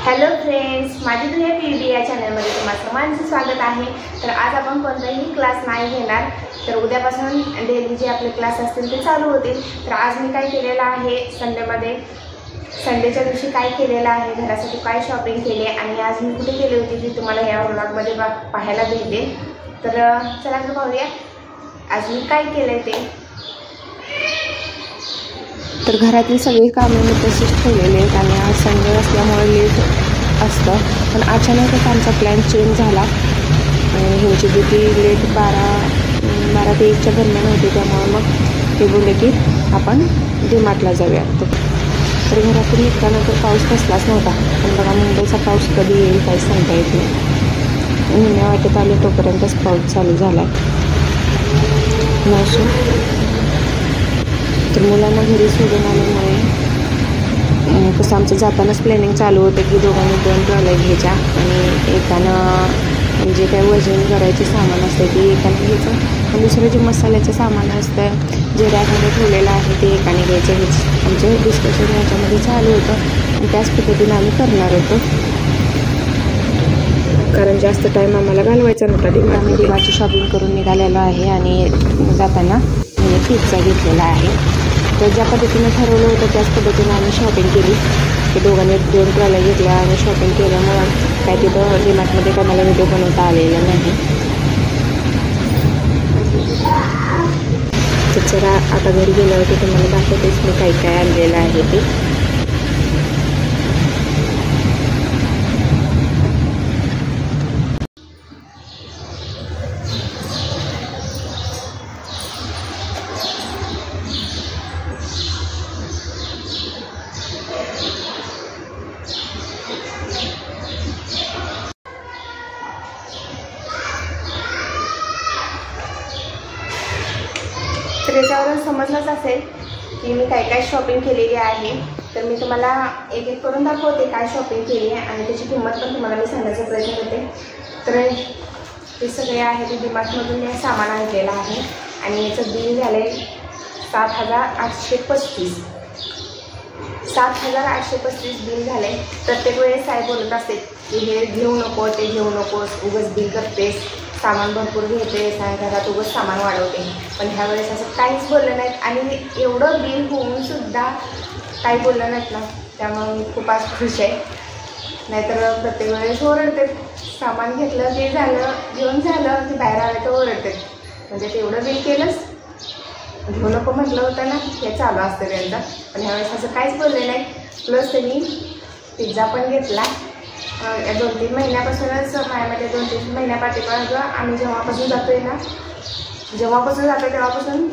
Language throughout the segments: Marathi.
हॅलो फ्रेंड्स, माझी दुनिया पीडी या चॅनलमध्ये तुम्हा सर्वांचं स्वागत आहे। तर आज आपण कोणताही क्लास नाही घेणार, तर उद्यापासून डेली जे आपले क्लास असतील ते चालू होतील। तर आज मी काय केलेलं आहे, संडेच्या दिवशी काय केलेलं आहे, घरासाठी काय शॉपिंग केली आणि आज मी कुठे गेली होती ती तुम्हाला या व्लॉगमध्ये पाहायला भेटेल। तर चला तर पाहूया आज मी काय केलं ते। तर घरातील सगळी कामे मी तशीच ठेवलेली आहेत आणि आज संडे असल्यामुळे लेट असतं, पण अचानकच आमचा प्लॅन चेंज झाला। ह्यांची ड्युटी लेट 12 ते 1च्या दरम्यान होती, त्यामुळे मग ते बोलले की आपण डीमार्टला जाऊया। तर घरातून निघताना तर पाऊस कसलाच नव्हता, पण बघा मुंबईचा पाऊस कधी येईल काही सांगता येत नाही। निम्म्या वाटेत आले तोपर्यंतच पाऊस चालू झाला। तर मुलांना घरी सोडून आल्यामुळे कसं आमचं जातानाच प्लॅनिंग चालू होतं की दोघांनी 2 ट्रॉल्या घ्यायच्या आणि एकानं जे काही वजन करायचे सामान असतं ते एकानं घ्यायचं आणि दुसरं जे मसाल्याचं सामान असतं जे रॅकमध्ये ठेवलेलं आहे ते एकाने घ्यायचं। हेच आमचं डिस्कशन याच्यामध्ये चालू होतं आणि त्याच पद्धतीने आम्ही करणार होतो, कारण जास्त टाईम आम्हाला घालवायचा नव्हता। आम्ही दिवाळीची शॉपिंग करून निघालेलो आहे आणि जाताना मी पिझ्झा घेतलेला आहे। तर ज्या पद्धतीने ठरवलं होतं त्याच पद्धतीने आम्ही शॉपिंग केली। ते दोघांनी 2 ट्रॉल्या घेतल्या आणि शॉपिंग केल्यामुळं काय तिथं डीमार्टमध्ये काय मला व्हिडिओ बनवता आलेला नाही। तर जरा आता घरी गेल्यावरती तुम्हाला दाखवतेच मी काय काय आणलेलं आहे ते। तर याच्यावरून समजलंच असेल की मी काय काय शॉपिंग केलेली आहे। तर मी तुम्हाला एक एक करून दाखवते काय शॉपिंग केली आहे आणि त्याची किंमत पण तुम्हाला मी सांगण्याचा प्रयत्न करते। तर हे सगळे आहे ते डीमार्टमधून मी सामान आणलेलं आहे आणि याचं बिल झालं आहे 7,835 बिल झालं आहे। प्रत्येक वेळेस साहेब बोलत असते की हे घेऊ नको ते घेऊ नकोस, उगाच बिल करतेस, सामान भरपूर घेतेस आणि घरात उगाच सामान वाढवते, पण ह्या वेळेस असं काहीच बोललं नाहीत आणि एवढं बिल होऊनसुद्धा काही बोललं नाहीत ना, त्यामुळे मी खूप आज खुश आहे। नाहीतर प्रत्येक वेळेस ओरडते, सामान घेतलं ते झालं घेऊन झालं की बाहेर आलं तर ओरडते, म्हणजे तेवढं बिल केलंच, घेऊ नको म्हटलं होतं ना, हे चालू असतं त्यांचं। पण ह्यावेळेस असं काहीच बोलले नाही। प्लस त्यांनी पिझ्झा पण घेतला। 2-3 महिन्यापासूनच माझ्यामध्ये 2-3 महिन्यापाठीमागं आम्ही जेव्हापासून जातोय तेव्हापासून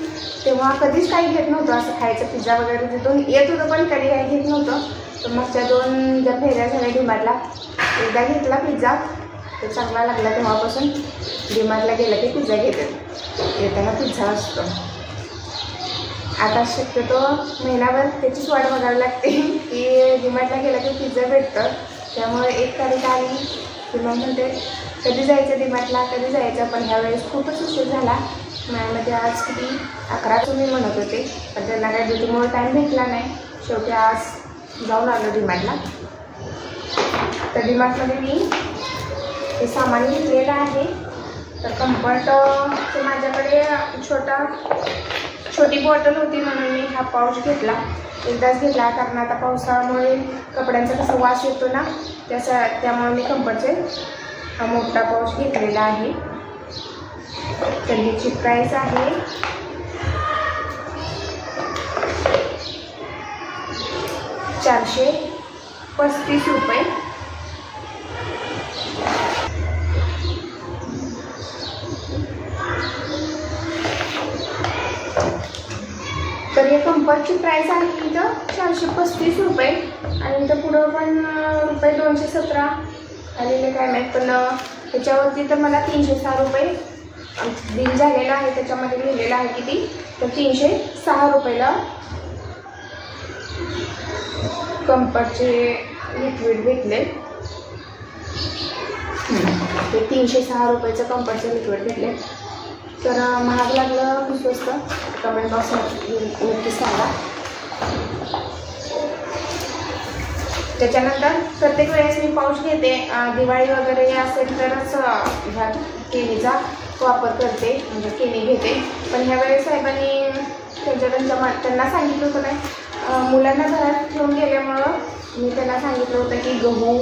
तेव्हा कधीच काही घेत नव्हतं असं खायचं, पिझ्झा वगैरे तिथून येत होतं पण कधी काही घेत नव्हतं। तर मागच्या 2 ज्या फेऱ्या झाल्या डीमार्टला, एकदा घेतला पिझ्झा तर चांगला लागला, तेव्हापासून डीमार्टला गेलं की पिझ्झा घेतात, येताना पिझ्झा असतो। आता शक्यतो महिनाभर त्याचीच वाट बघावी लागते की डीमार्टला गेलं की पिझ्झा भेटतं। त्यामुळे 1 तारीख आली की मग म्हणते कधी जायचं डीमार्टला, कधी जायचं, पण ह्यावेळेस खूपच उशीर झाला। माझ्यामध्ये आज किती 11 तुम्ही म्हणत होते, पण त्यांना काही ड्युटीमुळे टाईम भेटला नाही, शेवटी आज जाऊन आलो डीमार्टला। तर डीमार्टमध्ये मी हे सामान घेतलेलं आहे। तर कम्फर्ट माझ्याकडे छोटी बॉटल होती म्हणून मी हा पाऊच घेतला, एकदाच घेतला, कारण आता पावसामुळे कपड्यांचा कसा वास येतो ना, त्यामुळे मी कम्फर्टचे हा मोठा पाऊच घेतलेला आहे। तर ह्याची प्राईस आहे 435 रुपये। तर या कम्फर्टची प्राईस आहे इथं 435 रुपये आणि इथं पुढं पण रुपये 217 आलेले काय माहीत, पण त्याच्यावरती तर मला 306 रुपये बिल झालेलं आहे। त्याच्यामध्ये लिहिलेलं आहे किती, तर 306 रुपयाला कम्फर्टचे लिक्विड भेटले। ते 306 रुपयाचं कम्फर्टचे लिक्विड भेटले। तर महाग लागलं की स्वस्त, कमेंट बॉक्समध्ये नक्की सांगा। त्याच्यानंतर प्रत्येक वेळेस मी पाऊच घेते, दिवाळी वगैरे असेल तरच ह्या केळीचा वापर करते, म्हणजे केळी घेते. पण ह्या वेळेस साहेबांनी त्यांना सांगितलं होतं नाही, मुलांना घरात ठेवून गेल्यामुळं मी त्यांना सांगितलं होतं की गहू,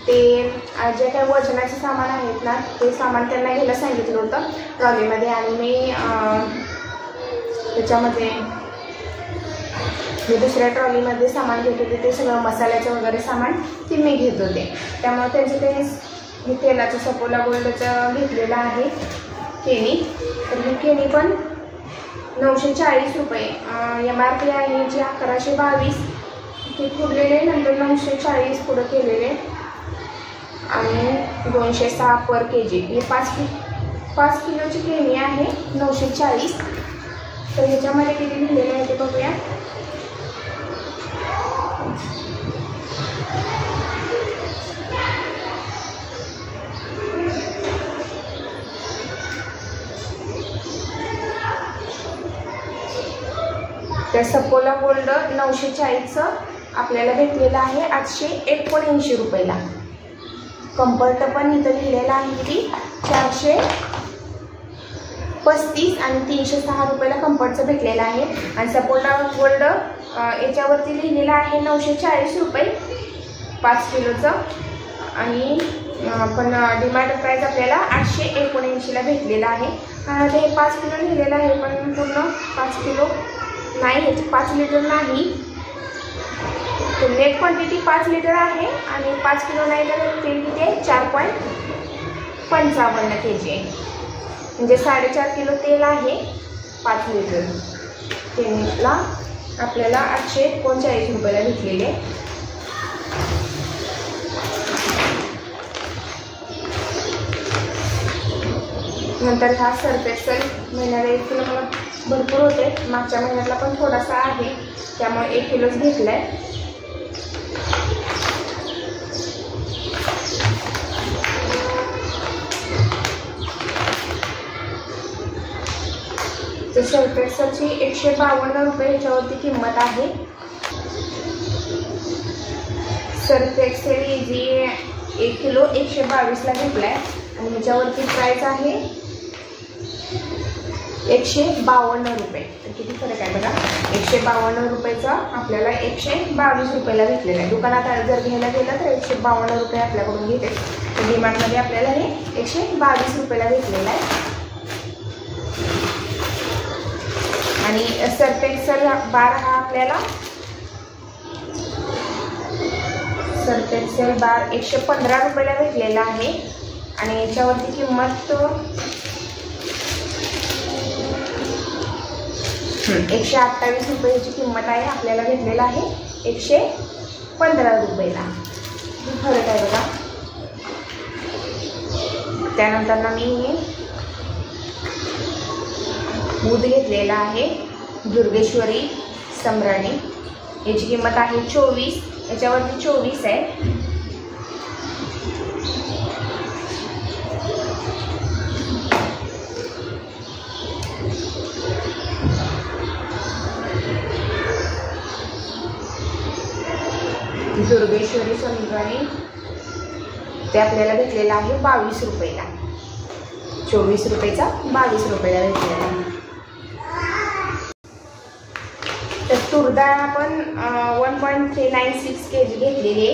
तेल, जे काही वजनाचे सामान आहेत ना ते सामान त्यांना घ्यायला सांगितलं होतं ट्रॉलीमध्ये. आणि मी त्याच्यामध्ये दुसऱ्या ट्रॉलीमध्ये सामान घेत होते, ते सगळं मसाल्याचं वगैरे सामान ते मी घेत होते. त्यामुळे त्यांचं ते मी तेलाचं सपोला गोल्डचं घेतलेलं आहे केणी. तर ही केणी पण 940 रुपये MRP आहे, जी 1122 ते पुरलेले, नंतर 940 पुढं केलेले आणि 206 पर kg. ही 5 किलोची केणी आहे 940. तर ह्याच्यामध्ये किती लिहिलेले आहे ते बघूया. त्या सपोला गोल्ड 940चं आपल्याला भेटलेलं आहे 879 रुपयाला. कम्फर्ट पण इथं लिहिलेलं आहे की 435 आणि 306 रुपयाला कम्फर्टचं भेटलेलं आहे. आणि सपोला गोल्ड याच्यावरती लिहिलेलं आहे 940 रुपये 5 किलोचं. आणि पण डिमांड प्राईस आपल्याला 879ला भेटलेलं आहे. ते 5 किलो लिहिलेलं आहे, पण पूर्ण 5 किलो नाही, ह्याची 5 लिटर नाही. तर नेट क्वांटिटी 5 लिटर आहे आणि 5 किलो नाही, तर तेल किती आहे 4.55 kg आहे, म्हणजे 4.5 किलो तेल आहे 5 लिटर. तेलाला आपल्याला 839 रुपयाला भेटलेले. नंतर हा सर्फ एक्सेल महिन्याला 1 किलो मला भरपूर होते, मागच्या महिन्यातला पण थोडासा आहे, त्यामुळे 1 किलोच घेतला आहे. तर सर्फ एक्सेलची 152 रुपये ह्याच्यावरती किंमत आहे. सर्फ एक्सेल इझी 1 किलो 122ला घेतला आहे आणि ह्याच्यावरती प्राईस आहे 152 रुपये. तर किती फरक आहे बघा, 152 रुपयेचा आपल्याला 122 रुपयाला भेटलेला आहे. दुकानात जर घ्यायला गेलं तर 152 रुपये आपल्याकडून घेते. तर डीमार्टमध्ये आपल्याला हे 122 रुपयाला भेटलेलं आहे. आणि सर्फ एक्सेल बार हा आपल्याला सर्फ एक्सेल बार 115 रुपयाला भेटलेला आहे. आणि याच्यावरती किंमत 128 रुपयाची किंमत आहे, आपल्याला भेटलेला आहे 115 रुपयाला. फरक आहे बघा. त्यानंतर ना मी दूध घेतलेला आहे दुर्गेश्वरी सम्राणी, याची किंमत आहे 24, याच्यावरती 24 आहे. दुर्गेश्वरी सम्राणी ते आपल्याला भेटलेला आहे 22 रुपयाला. 24 रुपयाचा 22 रुपयाला भेटलेला आहे. तर तूर डाळ आपण 1.396 kg घेतलेली आहे,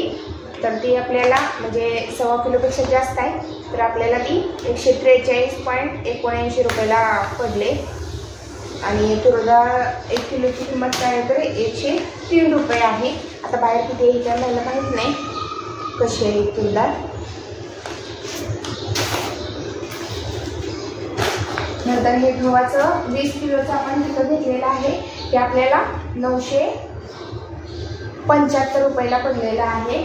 तर ती आपल्याला म्हणजे 1.25 किलोपेक्षा जास्त आहे, तर आपल्याला ती 143.79 रुपयाला पडले. आणि तूर डाळ 1 किलोची किंमत काय आहे तर 103 रुपये आहे. आता बाहेर किती आहे त्या मला माहीत नाही कशी आहे तूर डाळ. नंतर हे गव्हाचं 20 किलोचं आपण तिथं घेतलेलं आहे, ते आपल्याला 975 रुपयाला पडलेलं आहे.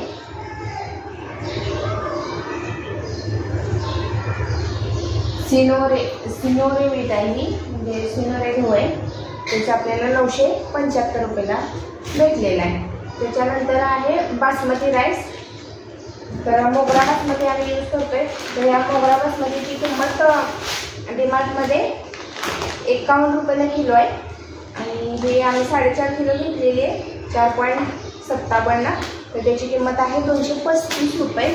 सिनोरे मीठ आहे ही, म्हणजे सिनोरे गहू आहे, त्याचं आपल्याला 975 रुपयाला भेटलेला आहे. त्याच्यानंतर आहे बासमती राईस. तर मोगरा बासमती आम्ही यूज करतोय. तर या मोगरा बासमतीची किंमत डीमार्टमध्ये 51 रुपयाला किलो आहे. आणि हे आम्ही 4.5 किलो घेतलेली आहे 4.57. तर त्याची किंमत आहे 235 रुपये.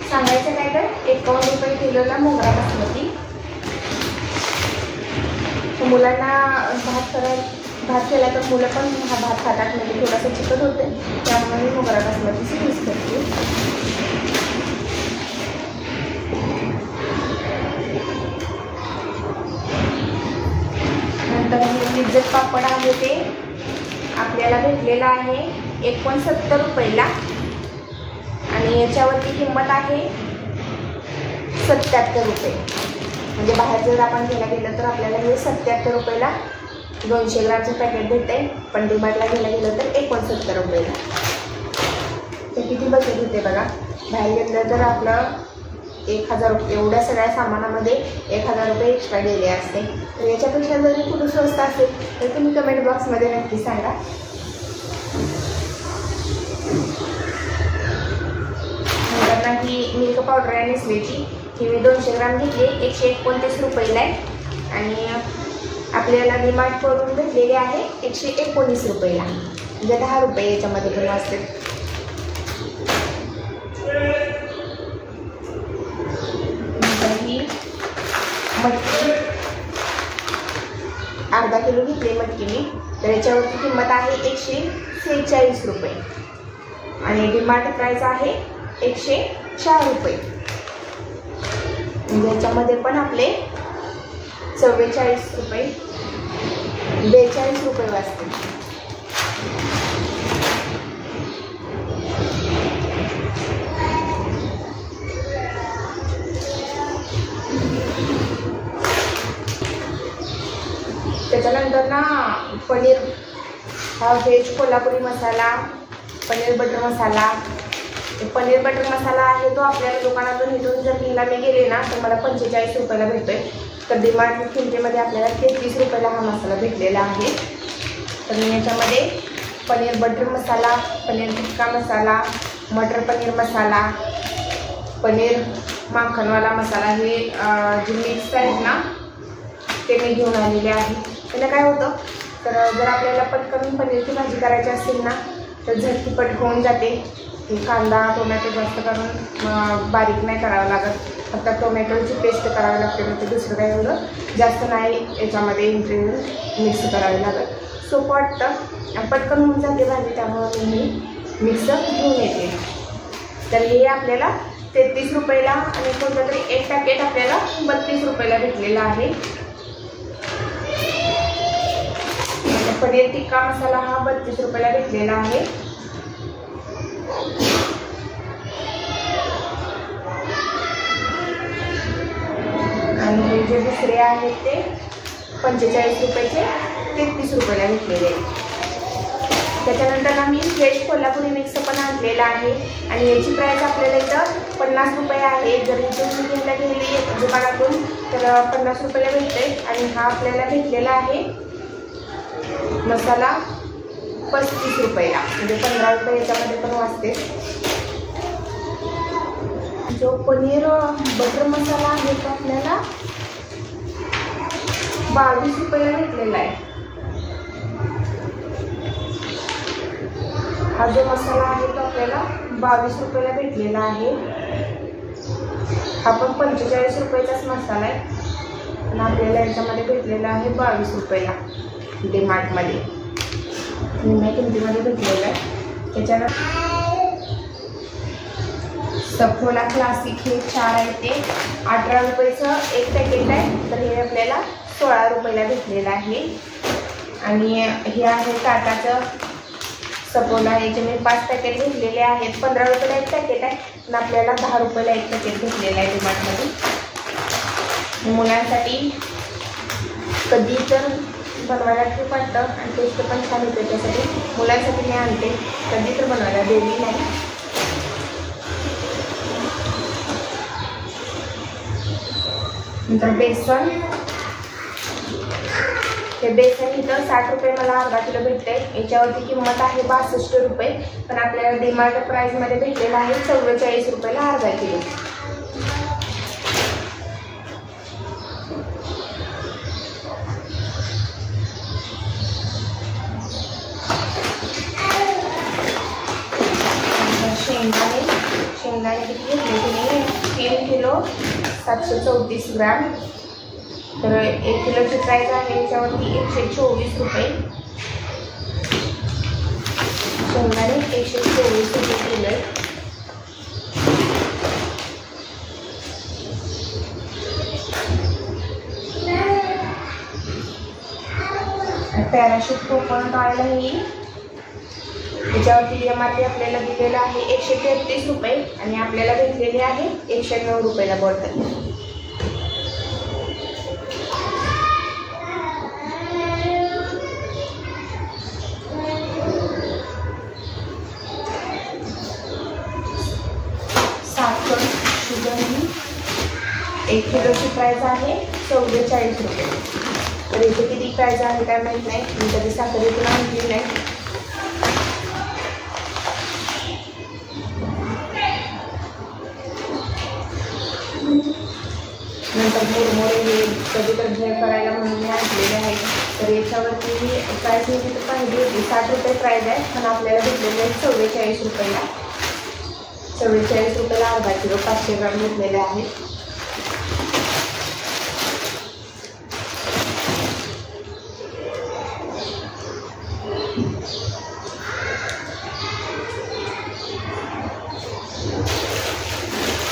सांगायचं काय तर 51 रुपये किलोला मोगरा बासमती. मुलांना भात केला तर मुलं पण हा भात खातात, म्हणजे थोडासा चिकट होते, त्यामुळे मी मोगरा बासमतीची यूज करते. नंतर लिज्जत पापड आहे ते आपल्याला भेटलेला आहे 69 रुपयाला आणि याच्यावरती किंमत आहे 77 रुपये. म्हणजे बाहेर जर आपण घ्यायला गेलं तर आपल्याला हे 77 रुपयाला 200 ग्रामचं पॅकेट भेटते, पण डीमार्टला घ्यायला गेलं तर 69 रुपयाला. ते किती बचत होते बघा. बाहेर घेतलं तर आपलं 1000 रुपये, एवढ्या सगळ्या सामानामध्ये 1000 रुपये एक्स्ट्रा गेले असते. तर याच्यापेक्षा जरी कुठं स्वस्त असेल तर तुम्ही कमेंट बॉक्समध्ये नक्की सांगा. नंतर ही मिल्क पावडर आहे नेसलेची, ही मी 200 ग्राम घेतली, 129 रुपयाला आहे आणि आपल्याला डीमार्ट करून भेटलेले आहे 119 रुपयाला, म्हणजे 10 रुपये याच्यामध्ये पण वाचते. ही मटकी अर्धा किलो घेतली मटकी मी, तर याच्यावरची किंमत आहे 146 रुपये आणि डीमार्ट प्राइस आहे 104 रुपये. म्हणजे याच्यामध्ये पण आपले 42 रुपये 42 रुपये वाचते. त्याच्यानंतर ना पनीर हा व्हेज कोल्हापुरी मसाला, पनीर बटर मसाला. पनीर बटर मसाला आहे तो आपल्याला दुकानातून इथून जर घ्यायला मी गेले ना तर मला 45 रुपयाला भेटतोय. तर डीमार्ट किमतीमध्ये आपल्याला 33 रुपयाला हा मसाला भेटलेला आहे. तर मी याच्यामध्ये पनीर बटर मसाला, पनीर टिक्का मसाला, मटर पनीर मसाला, पनीर माखनवाला मसाला, हे जे मिक्स आहेत ना ते मी घेऊन आलेले आहे. त्याला काय होतं तर जर आपल्याला पटकन पनीरची भाजी करायची असेल ना तर झटपट होऊन जाते. कांदा टोमॅटो जास्त करून बारीक नाही करावं लागत, फक्त टोमॅटोची पेस्ट करावी लागते. म्हणजे दुसरं काही एवढं जास्त नाही याच्यामध्ये इन्ग्रेडियंट मिक्स करावे लागत. सोपं वाटतं, पटकन होऊन जाते भाजी, त्यामुळे मी मिक्स घेऊन येते. तर हे आपल्याला 33 रुपयाला आणि कोणतं तरी एक पॅकेट आपल्याला 32 रुपयाला भेटलेला आहे. पनीर टिक्का मसाला हा 32 रुपयाला भेटलेला आहे. आणि हे जे दुसरे आहेत ते 45 रुपयाचे 33 रुपयाला भेटलेले आहेत. त्याच्यानंतर आम्ही व्हेज कोल्हापुरी मिक्स पण आणलेला आहे आणि याची प्राईस आपल्याला इथं 50 रुपये आहे. जर इथून घ्यायला गेली दुकानातून तर 50 रुपयाला भेटते आणि हा आपल्याला भेटलेला आहे मसाला 35 रुपयाला, म्हणजे 15 रुपये याच्यामध्ये पण वाचते. जो पनीर बटर मसाला आहे तो आपल्याला 22 रुपयाला भेटलेला आहे. हा जो मसाला आहे तो आपल्याला 22 रुपयाला भेटलेला आहे. हा पण 45 रुपयाचाच मसाला आहे आणि आपल्याला याच्यामध्ये भेटलेला आहे 22 रुपयाला डीमार्टमध्ये निम्म्या किमतीमध्ये भेटलेला आहे. त्याच्यानंतर सफोला क्लासिक हे 4 आहे ते 18 रुपयाचं एक पॅकेट आहे, तर हे आपल्याला 16 रुपयाला भेटलेलं आहे. आणि हे आहे टाटाचं सफोला, याचे मी 5 पॅकेट घेतलेले आहेत. 15 रुपयाला एक पॅकेट आहे आणि आपल्याला 10 रुपयाला एक पॅकेट घेतलेलं आहे डीमार्टमध्ये. मुलांसाठी कधी तर बनवायला खूप वाटतं आणि टेस्ट पण छान होते, त्यासाठी मुलांसाठी मी आणते, कधी तर बनवायला डेली नाही. नंतर बेसन, हे बेसन इथं 60 रुपये मला अर्धा किलो भेटते. याच्यावरती किंमत आहे 62 रुपये, पण आपल्याला डीमार्ट प्राईसमध्ये भेटलेला आहे 44 रुपयाला अर्धा किलो. शेंगदाणे किती घेतले की नाही, 3 किलो 734 ग्रॅम. तर 1 किलोची प्राईस आहे याच्यावरती 124 रुपये. शेंगदाणे 124 रुपये किलो आहे. पॅराशूट कोकोनट ऑइल आहे, त्याच्यावरती MRP आपल्याला दिलेलं आहे 133 रुपये आणि आपल्याला भेटलेले आहे 109 रुपयाला बॉटल. साखर शुगर ही 1 किलोची प्राईस आहे 44 रुपये. तर इथे किती प्राईस आहे काय माहीत नाही, मी कधी साखर इथून आणली नाही. नंतर मुरमुरे हे कधी तर भेळ करायला म्हणून मी आणलेले आहेत. तर याच्यावरती प्राईस मी तिथे पाहिली होती 60 रुपये प्राईस आहे, पण आपल्याला भेटलेले आहेत 44 रुपयाला. 44 रुपयाला अर्धा किलो 500 ग्राम घेतलेले आहेत.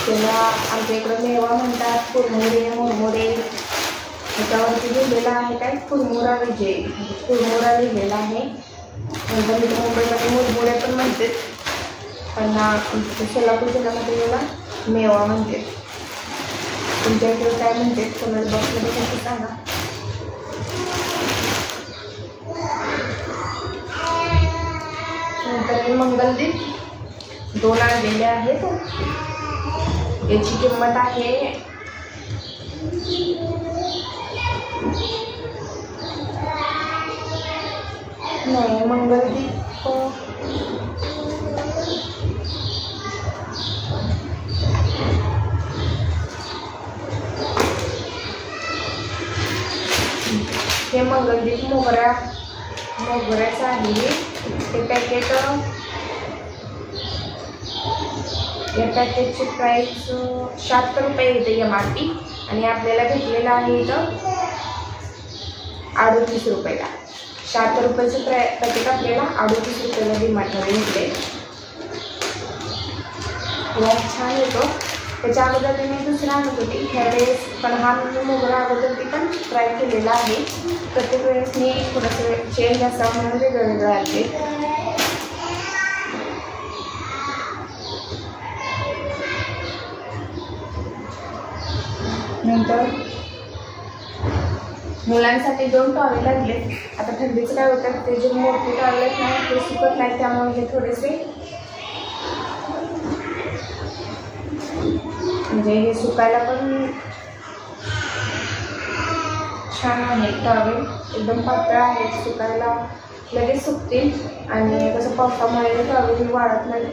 त्याला आमच्या इकडं मेवा म्हणतात, कुरमुरे मुरमुरे. त्याच्यावरती लिहिलेलं आहे काय कुरमुरा विजय, कुरमुरा लिहिलेला आहे. नंतर मी मुंबईमध्ये मुरमुरे पण म्हणते, पण सोलापूर जिल्ह्यामध्ये याला मेवा म्हणते. तुमच्या इकडे काय म्हणते कमेंट बॉक्समध्ये कसं सांगा. नंतर मंगलदीप 2 आणलेले आहेत. याची किंमत आहे नाही मंगलदीप हे मंगलदीप मोगऱ्याचं आहे. हे पॅकेट या पॅकेटची प्राईस 76 रुपये येते MRP आणि आपल्याला भेटलेलं आहे इथं 38 रुपयाला. 76 रुपयाचं पॅकेट आपल्याला 38 रुपयाला डीमार्टमध्ये भेटले. छान येतो. त्याच्या अगोदर मी दुसरा आणत होती ह्यावेळेस, पण हा मी मोगरा अगोदर ती पण ट्राय केलेला आहे. प्रत्येक वेळेस मी थोडंसं चेंज असावं म्हणून वेगळं आणते. नंतर मुलांसाठी 2 टॉवेल आणले. आता थंडीचं काय होतं, ते जे मोठे टॉवेल आहेत ना ते सुकत नाही, त्यामुळे हे थोडेसे म्हणजे हे सुकायला पण छान आहे. टॉवेल एकदम पातळ आहेत, सुकायला लगेच सुकतील. आणि कसं पावसामुळे टॉवेल वाळत नाही,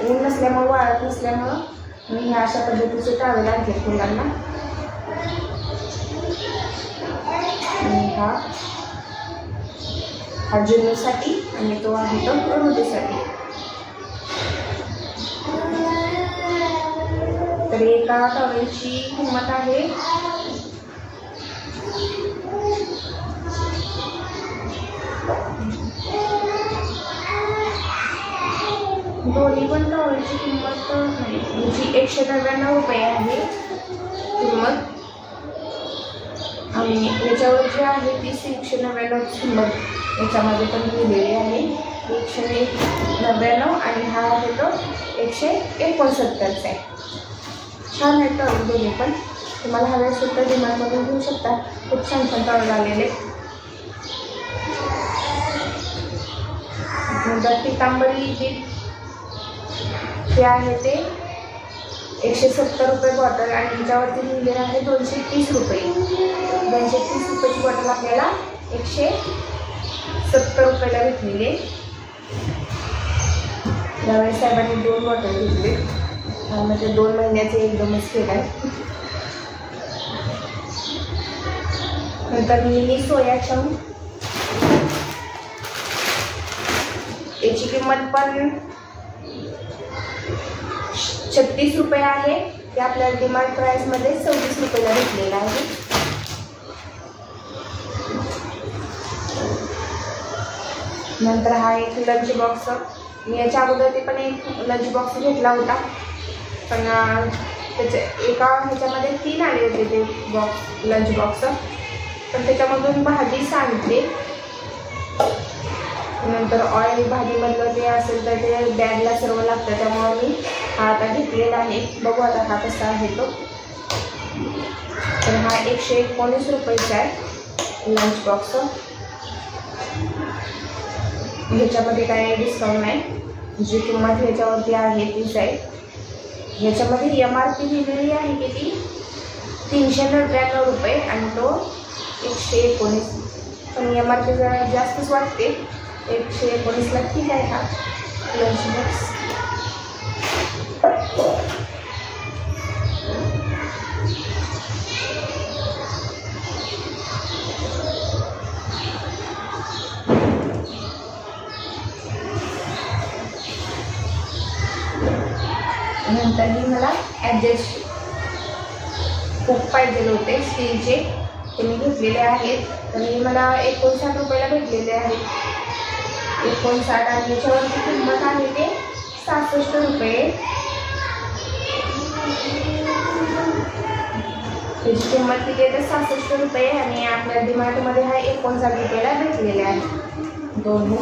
ऊन नसल्यामुळे वाळत नसल्यामुळं मी ह्या अशा पद्धतीचे टॉवेल आणले मुलांना. हा जुनूसाठी आणि तो आहे तो रुटीसाठी. तर एका टॉवेलची किंमत आहे दोन्ही पण टॉवेलची किंमत नाही, याची 199 रुपये आहे किंमत. आणि याच्यावर जे आहे ती 199 किंमत याच्यामध्ये पण लिहिलेली आहे. 199 आणि हा आहे तो 169 आहे. छान आहे टॉवेल दोन्ही पण. तुम्हाला हवे असेल तर डीमार्टमधून घेऊ शकता. खूप छान छान टॉवेल आलेले. नंतर पितांबरी जे आहे ते 170 रुपये बॉटल आणि ह्याच्यावरती लिहिलेलं आहे 230 रुपये. 230 रुपयाची बॉटल आपल्याला 170 रुपयाला भेटलेली. यावेळेस साहेबांनी 2 बॉटल घेतले, म्हणजे 2 महिन्याचे एकदमच केलं आहे. नंतर मिनी सोया चंक, याची किंमत पण 36 रुपये आहे, ते आपल्याला डिमार्ट प्राईसमध्ये 26 रुपयाला भेटलेलं आहे. नंतर हा एक लंच बॉक्स, मी याच्या अगोदर ते पण एक लंच बॉक्स घेतला होता, पण त्याच्या एका ह्याच्यामध्ये 3 आले होते ते बॉक्स, लंच बॉक्स, पण त्याच्यामधून भाजी सांडते. नंतर ऑइल भाजीमधलं ते असेल तर ते बॅगला सर्व लागतं, त्यामुळे मी हा आता घेतलेला आहे. बघू आता हा कसा आहे तो. तर हा 119 रुपयाचा आहे लंच बॉक्स. ह्याच्यामध्ये काय डिस्काउंट नाही, जी किंमत ह्याच्यावरती आहे तीच आहे. ह्याच्यामध्ये MRP लिहिलेली आहे की ती 399 रुपये आणि तो 119, पण MRP जरा जास्तच वाटते. 119ला ठीक आहे हा लंच बॉक्स. नंतर ही मला ॲडजस्ट खूप पाहिजे होते स्टीलचे, ते मी घेतलेले आहेत. तर हे मला 59 रुपयाला भेटलेले आहेत. 59 आणि याच्यावरची किंमत आहे ते 66 रुपये. त्याची किंमत किती आहे तर 66 रुपये आणि आपल्या डिमार्टमध्ये हा 59 रुपयाला भेटलेले आहे दोन्ही.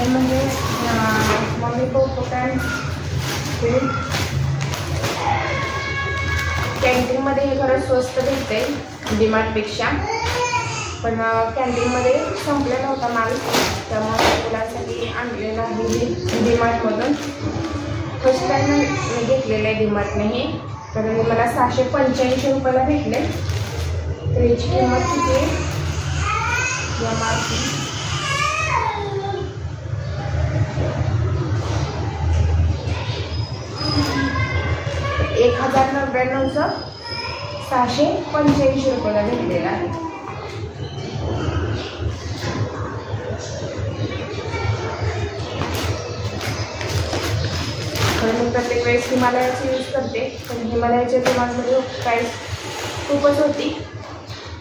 म्हणजे मम्मी पप्पा कॅन्टीनमध्ये हे खरंच स्वस्त भेटते डिमार्टपेक्षा, पण कॅन्टीनमध्ये संपलेला नव्हता माल, त्यामुळे मुलांसाठी आणलेला आहे डिमार्टमधून. फर्स्ट टाईम मी घेतलेलं आहे डिमार्टने हे, तर हे मला 685 रुपयाला भेटले. तर याची किंमत किती आहे MRP 1099चं 685 रुपयाला भेटलेला आहे. तर मी प्रत्येक वेळेस हिमालयाची यूज करते, पण हिमालयाच्या डिमांडमध्ये प्राईस खूपच होती.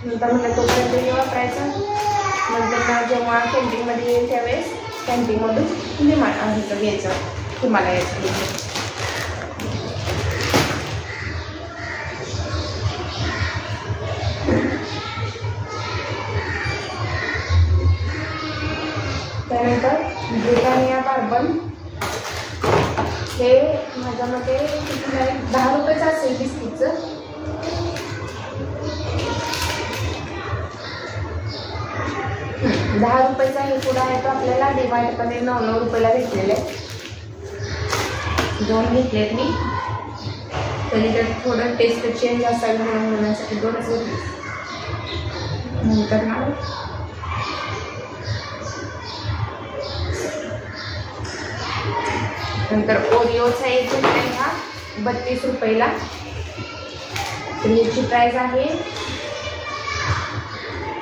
नंतर म्हटलं तोपर्यंत हे वापरायचं. नंतर जेव्हा कॅन्टीनमध्ये येईल त्यावेळेस कॅन्टीनमधून डिमांड घ्यायचं हिमालयाचं घ्यायचं. त्यानंतर ब्रिटानिया कार्बन, हे माझ्या मते किती आहे 10 रुपयाचं असेल बिस्किटचं. ₹10 हे पुढं आहे तो आपल्याला डिमार्टमध्ये 9 रुपयाला भेटलेले आहे. 2 घेतलेत मी, तरी तर थोडं टेस्ट चेंज असायला म्हणून होण्यासाठी 2च घेतले. नंतर ना नंतर ओरिओचा एक घेतला हा 32 रुपयाला. तर याची प्राईस आहे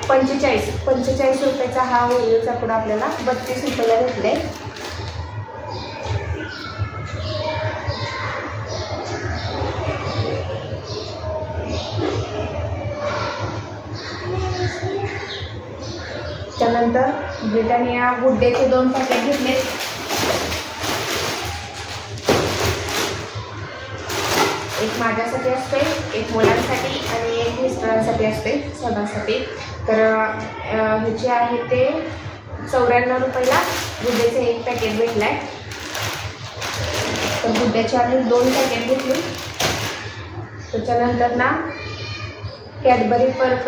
45 रुपयाचा हा ओरिओचा पुडा आपल्याला 32 रुपयाला भेटले. त्यानंतर ब्रिटानिया गुड डेचे 2 पॅकेट घेतले. एक माझ्यासाठी असते, एक मुलांसाठी आणि एक मिस्टरांसाठी असते, सगळ्यांसाठी. तर ह्याचे आहे ते 94 रुपयाला गुड्ड्याचं एक पॅकेट भेटलं आहे. तर गुड्ड्याचे आम्ही 2 पॅकेट घेतली. त्याच्यानंतर ना कॅडबरी पर्क,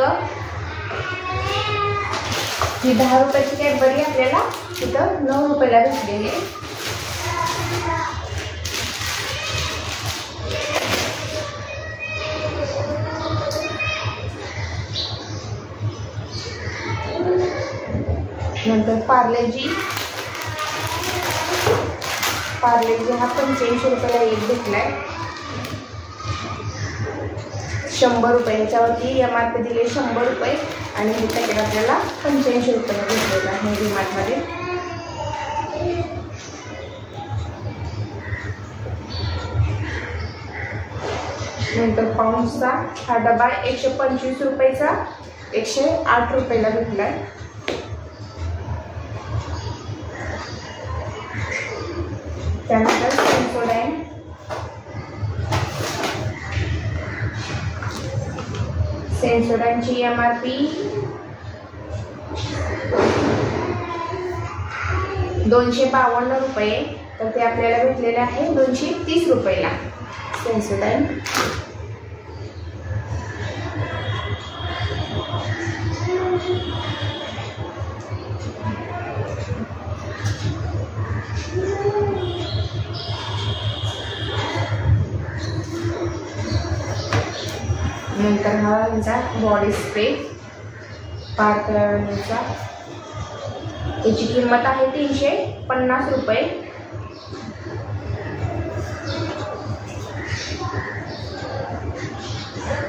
ही 10 रुपयाची कॅडबरी आपल्याला तिथं 9 रुपयाला भेटलेली आहे. नंतर पार्लेजी हा 85 रुपयाला एक भेटला आहे. 100 रुपये. ह्याच्यावरती MRP दिले 100 रुपये आणि हे पॅकेट आपल्याला 85 रुपयाला भेटलेलं आहे डीमार्टमध्ये. नंतर पाऊंडचा हा डबा 125 रुपयाचा 108 रुपयाला भेटला आहे. त्यानंतर सेन्सोडाईनची MRP 252 रुपये, तर ते आपल्याला भेटलेले आहे 230 रुपयाला सेन्सोडाईन. नंतर हा यांचा बॉडी स्प्रे पार्करचा, याची किंमत आहे 350 रुपये.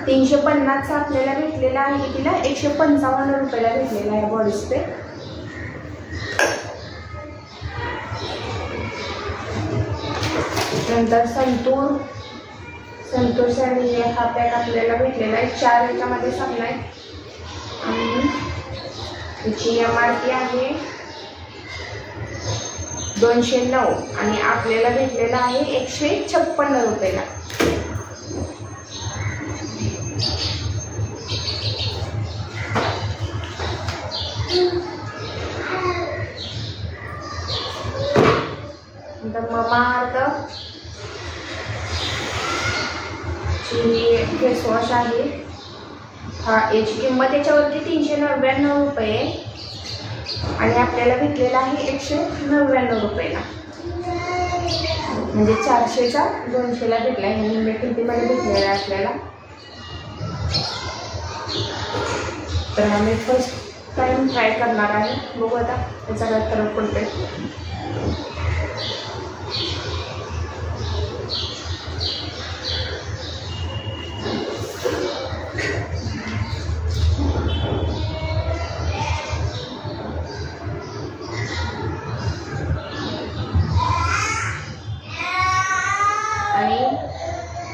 $350चा आपल्याला भेटलेला आहे, तिला 155 रुपयाला भेटलेला आहे बॉडी स्प्रे. नंतर संतूर सँडविच हा पॅक आपल्याला भेटलेला आहे 4 ह्याच्यामध्ये साबण आहे आणि त्याची MRP आहे 209 आणि आपल्याला भेटलेला आहे 156 रुपयाला. नंतर ममाअर्थ फेसवॉश आहे, हा याची किंमत याच्यावरती 399 रुपये आणि आपल्याला भेटलेला आहे 199 रुपयाला. म्हणजे 400चा 200ला भेटला आहे. निम्म्या किमतीमध्ये भेटलेला आहे आपल्याला. तर आम्ही फर्स्ट टाइम ट्राय करणार आहे, बघू आता त्याचा काय फरक पडतोय.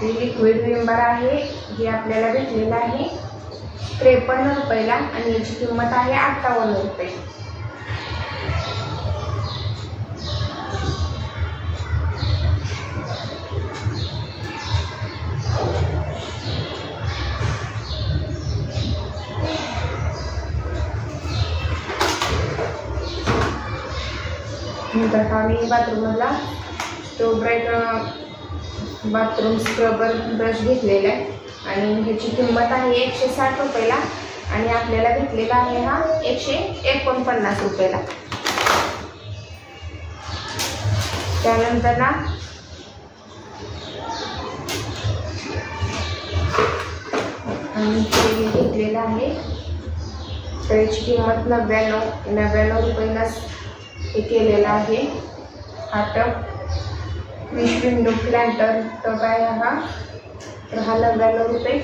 हे लिक्विड विम बार आहे, जे आपल्याला भेटलेलं आहे 53 रुपयाला आणि याची किंमत आहे 58 रुपये. नंतर हा मी बाथरूममधला स्टोब्राईट बाथरूम स्क्रबर ब्रश घेतलेला आहे आणि ह्याची किंमत आहे 160 रुपयाला आणि आपल्याला भेटलेला आहे हा 149 रुपयाला. त्यानंतर ना आम्ही हे घेतलेलं आहे, तर याची किंमत 99 रुपयाला हे केलेलं आहे. हा टब विश विंडो प्लॅन्टर टब आहे हा, तर हा 99 रुपये.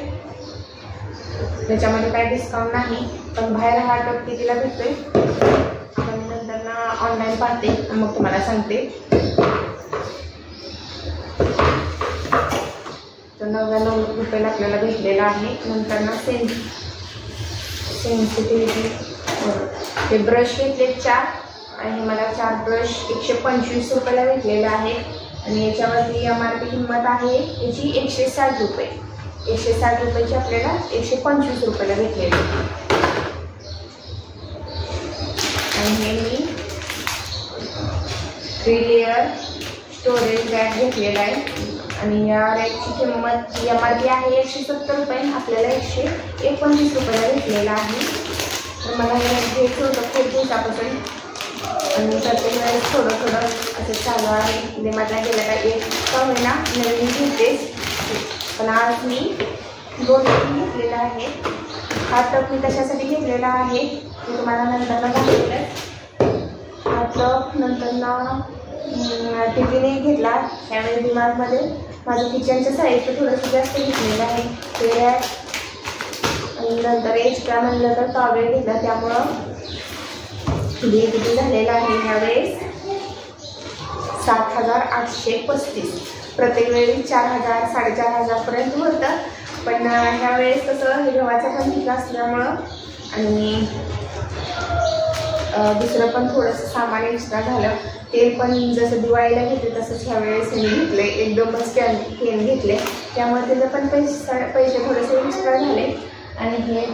त्याच्यामध्ये काही डिस्काउंट नाही, पण बाहेर हा टब कितीला भेटतोय आपण नंतर ना ऑनलाईन पाहते मग तुम्हाला सांगते. तर 99 रुपयाला आपल्याला भेटलेला आहे. नंतर ना सेन्सिटिव्हिटी हे ब्रश घेतले 4 आणि मला 4 ब्रश 125 रुपयाला भेटलेले आहे आणि याच्यावरती MRP किंमत आहे याची 160 रुपये. 160 रुपयाची आपल्याला 125 रुपयाला भेटलेली आहे. आणि हे मी 3 लेअर स्टोरेज बॅग घेतलेला आहे आणि या रॅकची किंमत MRP आहे 170 रुपये, आपल्याला 129 रुपयाला भेटलेला आहे. तर मला हे घ्यायचं होतं खूप दिवसापासून आणि प्रत्येक वेळेस थोडं असं चालू आहे. डीमार्टला गेलं का एक का होईना नवीन घेतेच, पण आज मी 2 घेतलेला आहे. हा टप मी कशासाठी घेतलेला आहे ते तुम्हाला नंतर दाखवलं आहे. हा टप नंतर टिफिन घेतला त्यावेळी डीमार्टमध्ये माझं किचनच्या साईडचं थोडंसं जास्त घेतलेलं आहे ते आहे. आणि नंतर एक्स्ट्रा म्हणलं तर टॉवेल घेतला, त्यामुळं बिल किती झालेलं आहे ह्यावेळेस 7,835. प्रत्येक वेळी 4,000 4,500पर्यंत होतं, पण ह्यावेळेस कसं हे गव्हाचं पण घेतलं असल्यामुळं आणि दुसरं पण थोडंसं सामान एक्स्ट्रा झालं. तेल पण जसं दिवाळीला घेतले तसंच ह्यावेळेस मी घेतले, एकदमच कॅन घेतले, त्यामुळे त्याचे पण पैसे थोडेसे एक्स्ट्रा झाले. आणि हे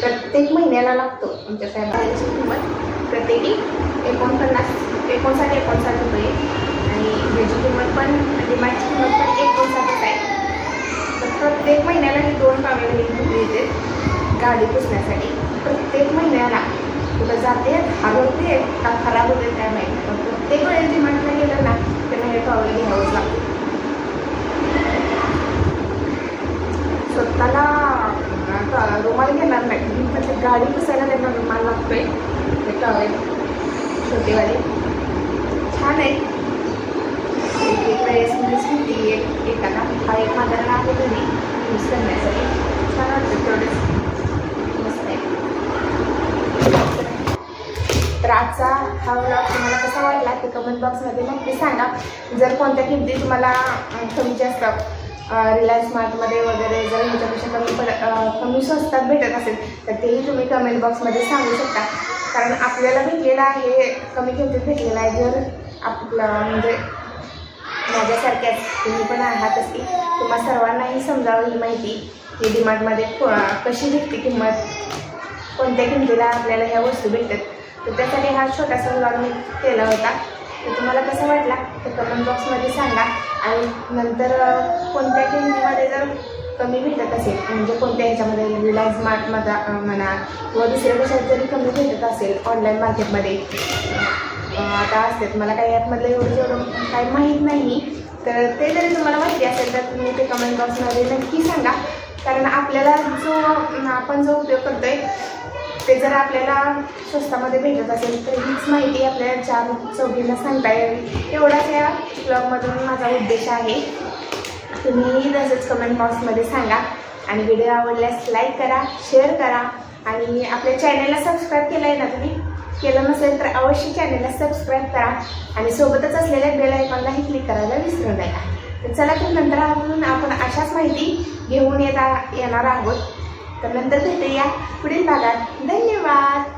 प्रत्येक महिन्याला लागतो आमच्या फॅमिलीची किंमत प्रत्येकी 59 रुपये. आणि ह्याची किंमत पण डिमांडची किंमत पण 59च आहे. तर प्रत्येक महिन्याला ही 2 टॉवेल घेतली येते गाडी पुसण्यासाठी. प्रत्येक महिन्याला कुठं जाते हरवते का खराब होते काय माहिती, पण प्रत्येक वेळेस डिमांडला गेलं ना त्यांना हे टॉवेल घ्यावंच लागतं. स्वतःला रुमाल घेणार नाही, म्हणजे गाडी पुसायला त्यांना रुमाल लागतोय. ते टॉवेल छोटेवाले छान आहे. एक वेळेस मीच घेतली एकाला, हा एक माझ्याकडे आहे घरी यूज करण्यासाठी. छान वाटतं तेवढेच, मस्त आहे. तर आजचा हा व्लॉग तुम्हाला कसा वाटला ते कमेंट बॉक्समध्ये नक्की सांगा. जर कोणत्या किमती तुम्हाला कमी जास्त रिलायन्स स्मार्टमध्ये वगैरे जर ह्याच्यापेक्षा कमी स्वस्तात भेटत असेल तर तेही तुम्ही कमेंट बॉक्समध्ये सांगू शकता. कारण आपल्याला भेटलेलं आहे, कमी किमतीत भेटलेलं आहे. जर आपलं म्हणजे माझ्यासारख्याच तुम्ही पण आहातच की तुम्हा सर्वांनाही समजावं ही माहिती की डीमार्टमध्ये कशी भेटते किंमत, कोणत्या किमतीला आपल्याला ह्या वस्तू भेटतात. तर त्यासाठी हा छोटासा व्लॉग मी केला होता. तर तुम्हाला कसं वाटला ते कमेंट बॉक्समध्ये सांगा. आणि नंतर कोणत्या किमतीमध्ये जर कमी भेटत असेल, म्हणजे कोणत्या ह्याच्यामध्ये रिलायन्स स्मार्टमध्ये म्हणा किंवा दुसऱ्या कशात जरी कमी भेटत असेल ऑनलाईन मार्केटमध्ये आता असतात, मला काही ॲपमधलं एवढं काही माहीत नाही, तर ते जरी तुम्हाला माहिती असेल तर तुम्ही ते कमेंट बॉक्समध्ये नक्की सांगा. कारण आपल्याला आपण जो उपयोग करतो आहे ते जर आपल्याला स्वस्तामध्ये भेटत असेल तर हीच माहिती आपल्याला 4-4 सांगता यावी, एवढाच या ब्लॉगमधून माझा उद्देश आहे. तुम्हीही तसंच कमेंट बॉक्समध्ये सांगा. आणि व्हिडिओ आवडल्यास लाईक करा, शेअर करा. आणि आपल्या चॅनलला सबस्क्राईब केलं आहे ना तुम्ही, केलं नसेल तर अवश्य चॅनलला सबस्क्राईब करा. आणि सोबतच असलेल्या बेल आयकॉनलाही क्लिक करायला विसरू नका. तर चला तर नंतर आपण अशाच माहिती घेऊन येणार आहोत. तर नंतर भेटूया पुढील भागात. धन्यवाद.